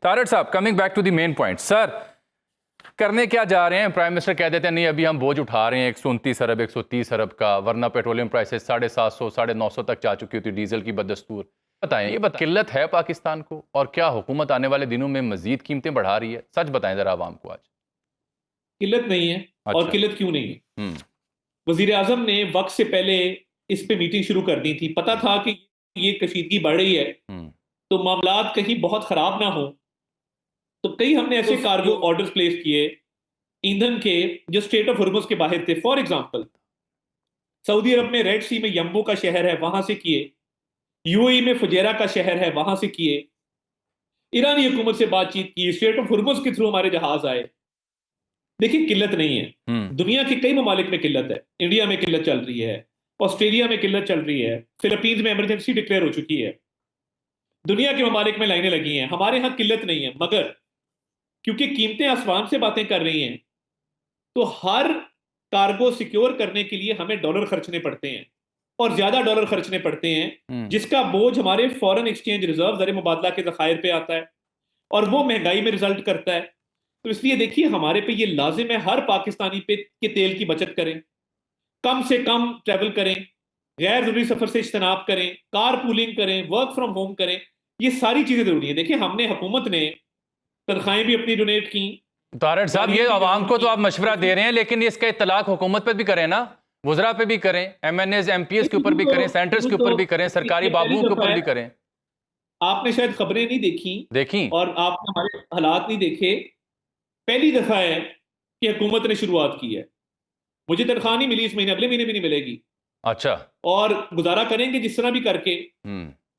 Tarar sahab, coming back to the main point sir, करने क्या जा रहे हैं? प्राइम मिनिस्टर कह देते हैं नहीं अभी हम बोझ उठा रहे हैं 129 अरब 130 अरब का, वरना पेट्रोलियम प्राइसेस 750 950 तक जा चुकी होती डीजल की बदस्तूर। बताएं, ये किल्लत है पाकिस्तान को, और क्या हुकूमत आने वाले दिनों में मजीद कीमतें बढ़ा रही है? सच बताएं जरा आवाम को आज। किल्लत नहीं है। अच्छा। और किल्लत क्यों नहीं है? वजीर आजम ने वक्त से पहले इस पे मीटिंग शुरू कर दी थी। पता था कि ये कशीदगी बढ़ रही है तो मामलात कहीं बहुत खराब ना हो, तो कई हमने ऐसे कार्गो ऑर्डर्स प्लेस किए ईंधन के जो स्टेट ऑफ हॉर्मुज के बाहर थे। फॉर एग्जांपल सऊदी अरब में रेड सी में यम्बो का शहर है, वहां से किए। यूएई में फुजैरा का शहर है, वहां से किए। ईरानी हुकूमत से बातचीत की, स्टेट ऑफ हॉर्मुज के थ्रू हमारे जहाज आए। देखिए, किल्लत नहीं है। दुनिया के कई ममालिक में किल्लत है। इंडिया में किल्लत चल रही है, ऑस्ट्रेलिया में किल्लत चल रही है, फिलीपींस में इमरजेंसी डिक्लेयर हो चुकी है, दुनिया के ममालिक में लाइनें लगी हैं। हमारे यहाँ किल्लत नहीं है, मगर क्योंकि कीमतें आसमान से बातें कर रही हैं तो हर कार्गो सिक्योर करने के लिए हमें डॉलर खर्चने पड़ते हैं, और ज्यादा डॉलर खर्चने पड़ते हैं, जिसका बोझ हमारे फॉरेन एक्सचेंज रिजर्व ज़र मुबादला के जखायर पे आता है, और वो महंगाई में रिजल्ट करता है। तो इसलिए देखिए, हमारे पे ये लाजिम है हर पाकिस्तानी पे के तेल की बचत करें, कम से कम ट्रैवल करें, गैर जरूरी सफर से इज्तनाब करें, कार पूलिंग करें, वर्क फ्रॉम होम करें। ये सारी चीजें जरूरी है। देखिए, हमने हुकूमत ने तनख्वाहें भी अपनी डोनेट की। तारड़ साहब, ये आवाम को तो आप मशवरा दे रहे हैं, लेकिन इसका इतलाक हुकूमत पर भी करें ना, वज़रा पे भी करें, MNAs MPs के ऊपर भी करें, सेंटर्स के ऊपर भी करें, सरकारी बाबुओं के ऊपर भी करें। आपने शायद खबरें नहीं देखी और आपने हमारे हालात नहीं देखे। पहली दफा है कि हुकूमत ने शुरुआत की है। मुझे तनख्वाह नहीं मिली इस महीने, अगले महीने भी नहीं मिलेगी। अच्छा। और गुजारा करेंगे जिस तरह भी करके।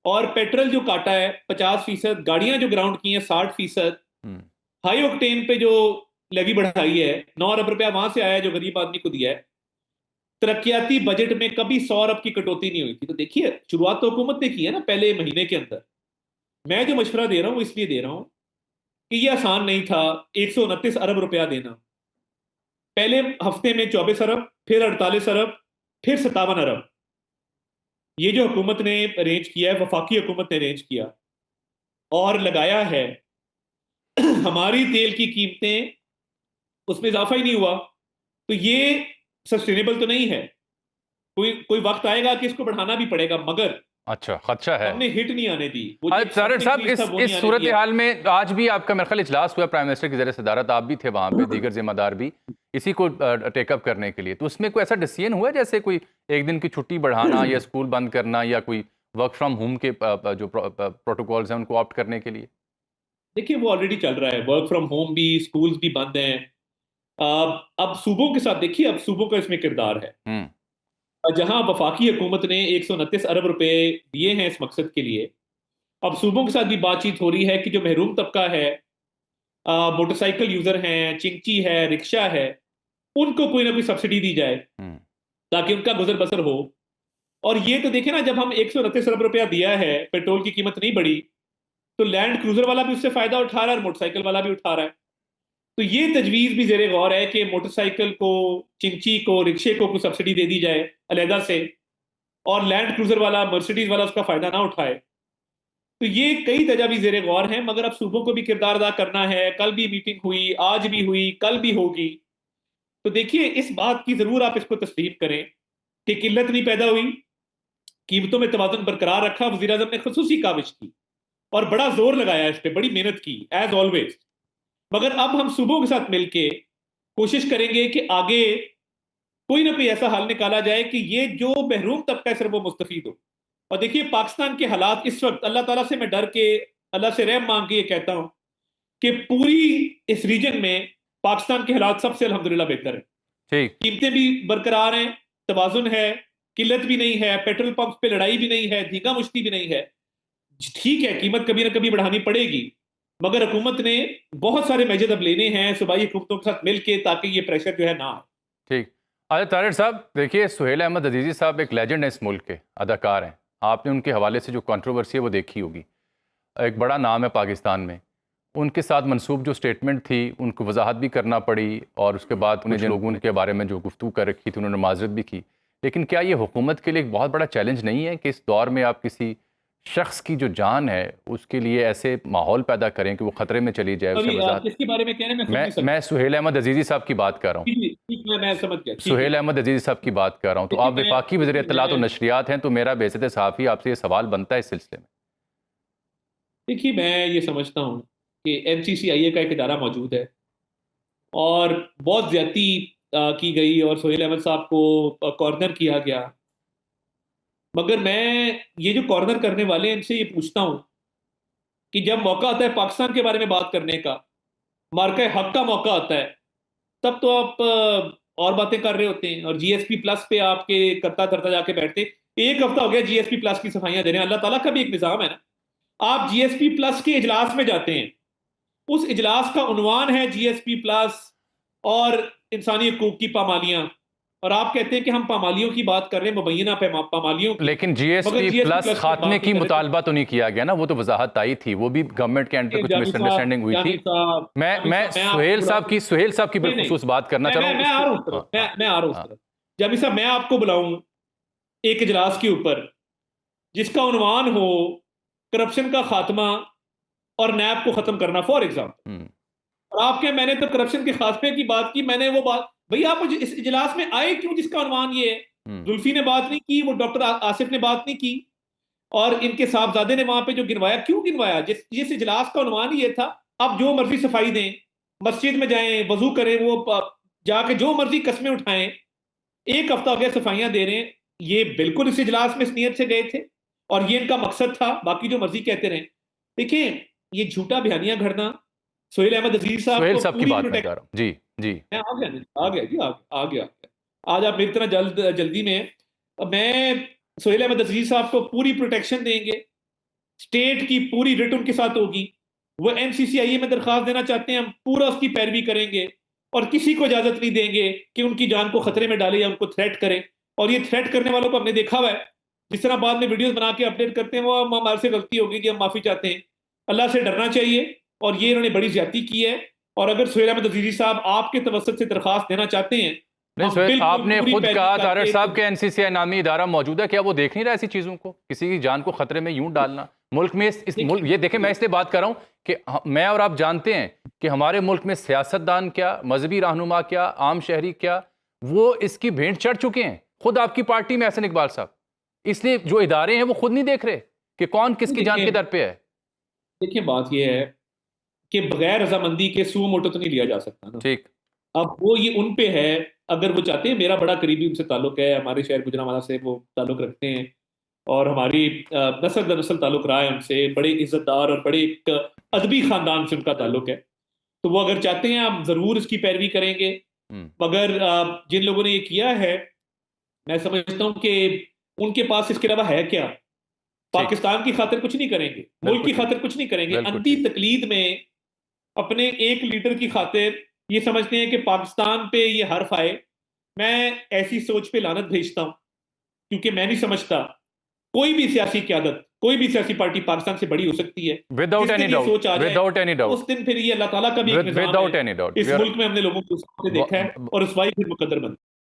और पेट्रोल जो काटा है 50%, गाड़ियां जो ग्राउंड की हैं 60%, हाई ऑक्टेन पे जो लेवी बढ़ाई है 9 अरब रुपया वहां से आया जो गरीब आदमी को दिया है। तरक्याती बजट में कभी 100 अरब की कटौती नहीं हुई थी। तो देखिए, शुरुआत तो हुकूमत ने की है ना पहले महीने के अंदर। मैं जो मशवरा दे रहा हूं इसलिए दे रहा हूं कि यह आसान नहीं था 129 अरब रुपया देना। पहले हफ्ते में 24 अरब, फिर 48 अरब, फिर 57 अरब। ये जो हुकूमत ने अरेंज किया है, वफाकी हुकूमत ने अरेंज किया और लगाया है, हमारी तेल की कीमतें उसमें इजाफा ही नहीं हुआ, तो ये सस्टेनेबल तो नहीं है। कोई कोई वक्त आएगा कि इसको बढ़ाना भी पड़ेगा, मगर अच्छा, खदशा है। हमने हिट नहीं आने दी। तारड़ साहब, इस सूरत हाल में आज भी आपका मेरे ख्याल इजलास हुआ प्राइम मिनिस्टर की ज़रिए सदारत, आप भी थे वहाँ पे, दीगर जिम्मेदार भी इसी को टेकअप करने के लिए। तो उसमें कोई ऐसा डिसीजन हुआ जैसे कोई एक दिन की छुट्टी बढ़ाना या स्कूल बंद करना या कोई वर्क फ्रॉम होम के जो प्रोटोकॉल्स हैं उनको ऑप्ट करने के लिए? देखिए, वो ऑलरेडी चल रहा है। वर्क फ्रॉम होम भी, स्कूल्स भी बंद हैं। अब सूबों के साथ देखिए, अब सूबों का इसमें किरदार है। जहां वफाकी हुकूमत ने 129 अरब रुपए दिए हैं इस मकसद के लिए, अब सूबों के साथ भी बातचीत हो रही है कि जो महरूम तबका है, मोटरसाइकिल यूजर हैं, चिंची है, रिक्शा है, उनको कोई ना कोई सब्सिडी दी जाए ताकि उनका गुजर बसर हो। और ये तो देखे ना, जब हम 129 अरब रुपया दिया है, पेट्रोल की कीमत नहीं बढ़ी, तो लैंड क्रूजर वाला भी उससे फायदा उठा रहा है और मोटरसाइकिल वाला भी उठा रहा है। तो ये तजवीज भी जेरे गौर है कि मोटरसाइकिल को, चिंची को, रिक्शे को कुछ सब्सिडी दे दी जाए अलहदा से, और लैंड क्रूजर वाला, मर्सिडीज वाला उसका फायदा ना उठाए। तो ये कई तजावीज जेरे गौर हैं, मगर अब सूबों को भी किरदार अदा करना है। कल भी मीटिंग हुई, आज भी हुई, कल भी होगी। तो देखिए, इस बात की जरूर आप इसको तस्लीम करें कि किल्लत नहीं पैदा हुई, कीमतों में तवाज़ुन बरकरार रखा। वज़ीर आज़म ने खुसूसी काविश की और बड़ा जोर लगाया इस पर, बड़ी मेहनत की एज ऑलवेज। मगर अब हम सूबों के साथ मिलके कोशिश करेंगे कि आगे कोई ना कोई ऐसा हल निकाला जाए कि ये जो महरूम तबका है सिर्फ वो मुस्तफीद हो। और देखिए, पाकिस्तान के हालात इस वक्त, अल्लाह ताला से मैं डर के, अल्लाह से रहम मांग के ये कहता हूं कि पूरी इस रीजन में पाकिस्तान के हालात सबसे अल्हम्दुलिल्लाह बेहतर है। ठीक। कीमतें भी बरकरार हैं, तवाजुन है, किल्लत भी नहीं है, पेट्रोल पंप पे लड़ाई भी नहीं है, धींगा मुश्ती भी नहीं है। ठीक है, कीमत कभी ना कभी बढ़ानी पड़ेगी, मगर हुकूमत ने बहुत सारे मेजर अब लेने हैं सूबाई हुकूमतों के साथ मिलके, ताकि ये प्रेशर जो है ना आए। ठीक। अच्छा तारड़ साहब, देखिए सुहेल अहमद अजीज़ी साहब एक लेजेंड है इस मुल्क के, अदाकार हैं। आपने उनके हवाले से जो कंट्रोवर्सी है वो देखी होगी। एक बड़ा नाम है पाकिस्तान में। उनके साथ मनसूब जो स्टेटमेंट थी उनको वजाहत भी करना पड़ी, और उसके बाद उन्हें जिन लोगों के बारे में जो गुफ्तगू कर रखी थी उन्होंने माजरत भी की। लेकिन क्या ये हुकूमत के लिए एक बहुत बड़ा चैलेंज नहीं है कि इस दौर में आप किसी शख्स की जो जान है उसके लिए ऐसे माहौल पैदा करें कि वो खतरे में चली जाए, उससे अभी मजाक। किसके बारे में कह रहे हैं, मैं समझ नहीं मैं सकता। सुहेल अहमद अजीज़ी साहब की बात कर रहा हूँ। ठीक ठीक, मैं समझ गया, ठीक सुहेल है। अहमद अजीज़ी साहब की बात कर रहा हूँ। तो देखिए आप वफाकी वज़ीर इत्तलात और मैं नशरियात हैं, तो मेरा बेइज्जत सहाफ़ी आपसे ये सवाल बनता है इस सिलसिले में। देखिए मैं ये समझता हूँ कि एनसीसीआईए का एक इदारा मौजूद है और बहुत ज्यादती की गई और सोहेल अहमद साहब को कॉर्नर किया गया। मगर मैं ये जो कॉर्नर करने वाले हैं इनसे ये पूछता हूँ कि जब मौका आता है पाकिस्तान के बारे में बात करने का, मार्का हक का मौका आता है, तब तो आप और बातें कर रहे होते हैं और जीएसपी प्लस पे आपके करता धरता जाके बैठते हैं। एक हफ्ता हो गया जीएसपी प्लस की सफाइयां दे रहे हैं। अल्लाह ताला का भी एक निजाम है ना। आप जीएसपी प्लस के इजलास में जाते हैं, उस इजलास का उन्वान है जीएसपी प्लस और इंसानी हकूक की पामालियां, और आप कहते हैं कि हम पामालियों की बात कर रहे हैं, मुबैना पामालियों की। लेकिन मगर जीएसपी जीएसपी प्लस प्लस की खात्मे बात की नहीं कर मुतालबा तो नहीं किया गया ना, वो तो वजाहत आई थी, वो भी गवर्नमेंट के एंड पे रहे। कुछ मिसअंडरस्टैंडिंग हुई थी। मैं सुहेल साहब की नहीं नहीं, बिलखुसूस बात करना चाह रहा हूँ मैं आ रहा हूँ उस हाँ तरफ, हाँ मैं आ रहा हूँ उस हाँ। तरफ। जामी साहब, मैं आपको बुलाऊं एक इजलास के ऊपर जिसका उन्वान हो करप्शन का खात्मा और नैब को खत्म करना, फॉर एग्जाम्पल, हम्म, और आपके मैंने तो करप्शन के खात्मे की बात की, मैंने वो बात, भैया आप इस इजलास में आए क्यों जिसका उन्वान ये है? हम्म। जुल्फी ने बात नहीं की, वो डॉक्टर आसिफ ने बात नहीं की, और इनके साहबजादे ने वहां पे जो गिनवाया, क्यों गिनवाया? जिस इजलास का उन्वान ही ये था, अब जो मर्जी सफाई दें, मस्जिद में जाएं, वजू करें, वो जाके जो मर्जी कस्में उठाएं। एक हफ्ता हो गया सफाइयां दे रहे हैं। ये बिल्कुल इस इजलास में इस नीयत से गए थे और ये इनका मकसद था, बाकी जो मर्जी कहते रहे। देखिए, ये झूठा बयानियां घड़ना, सोहेल अहमद अजीज साहब सुहेल को साहब की पूरी बात मैं कर प्रोटेक्ट। रहा हूँ जी। जी मैं आ गया जी, आ गया जी, आ गया। आज आप मेरी तरह जल्दी में हैं। मैं सोहेल अहमद अजीज साहब को पूरी प्रोटेक्शन देंगे, स्टेट की पूरी रिट उनके साथ होगी। वो एनसीसीआईए में दरखास्त देना चाहते हैं, हम पूरा उसकी पैरवी करेंगे और किसी को इजाजत नहीं देंगे कि उनकी जान को खतरे में डाले या उनको थ्रेट करें। और ये थ्रेट करने वालों को हमने देखा हुआ है, जिस तरह बाद में वीडियोस बना के अपडेट करते हैं, वो हमारे से गलती होगी जी, हम माफी चाहते हैं। अल्लाह से डरना चाहिए, और ये इन्होंने बड़ी ज्यादती की है। और अगर सोहेल अहमद अजीजी साहब आपके तवसत से दरखास्त देना चाहते हैं, नहीं हम सुहेल, बिल्कुल आपने पूरी खुद पैरवी कहा तारड़ करके साहब के एनसीसीआई नामी इदारा मौजूद है, क्या वो देख नहीं रहा ऐसी चीजों को, किसी की जान को खतरे में यूं डालना मुल्क में? इस मुल्क, ये देखें, मैं इसलिए बात कर रहा हूं कि मैं और आप जानते हैं कि हमारे मुल्क में सियासतदान क्या, मजहबी रहनुमा क्या, आम शहरी क्या, वो इसकी भेंट चढ़ चुके हैं। खुद आपकी पार्टी में एहसन इकबाल साहब, इसलिए जो इदारे हैं वो खुद नहीं देख रहे कि कौन किसकी जान के दर पे है। देखिए बात यह है कि बगैर रजामंदी के सू मोटो तो नहीं लिया जा सकता ना। ठीक। अब वो ये उन पे है, अगर वो चाहते हैं, मेरा बड़ा करीबी उनसे ताल्लुक है, हमारे शहर गुजरांवाला से वो ताल्लुक रखते हैं और हमारी नस्ल दर नस्ल ताल्लुक रहा है उनसे, बड़े इज्जतदार और बड़े एक अदबी खानदान से उनका ताल्लुक है। तो वो अगर चाहते हैं, आप जरूर इसकी पैरवी करेंगे। मगर जिन लोगों ने ये किया है, मैं समझता हूँ कि उनके पास इसके अलावा है क्या? पाकिस्तान की खातिर कुछ नहीं करेंगे, मुल्क की खातिर कुछ नहीं करेंगे, अंधी तकलीद में अपने एक लीडर की खातिर ये समझते हैं कि पाकिस्तान पे ये हर्फ आए। मैं ऐसी सोच पे लानत भेजता हूं, क्योंकि मैं नहीं समझता कोई भी सियासी क़यादत, कोई भी सियासी पार्टी पाकिस्तान से बड़ी हो सकती है। विदाउट एनी डाउट, सोच आ जाए, विदाउट एनी डाउट, उस दिन फिर ये अल्लाह ताला का भी एक निजाम विदाउट है। एनी डाउट इस मुल्क में हमने लोगों को देखा है और रसवाई फिर मुकद्दर बनती है।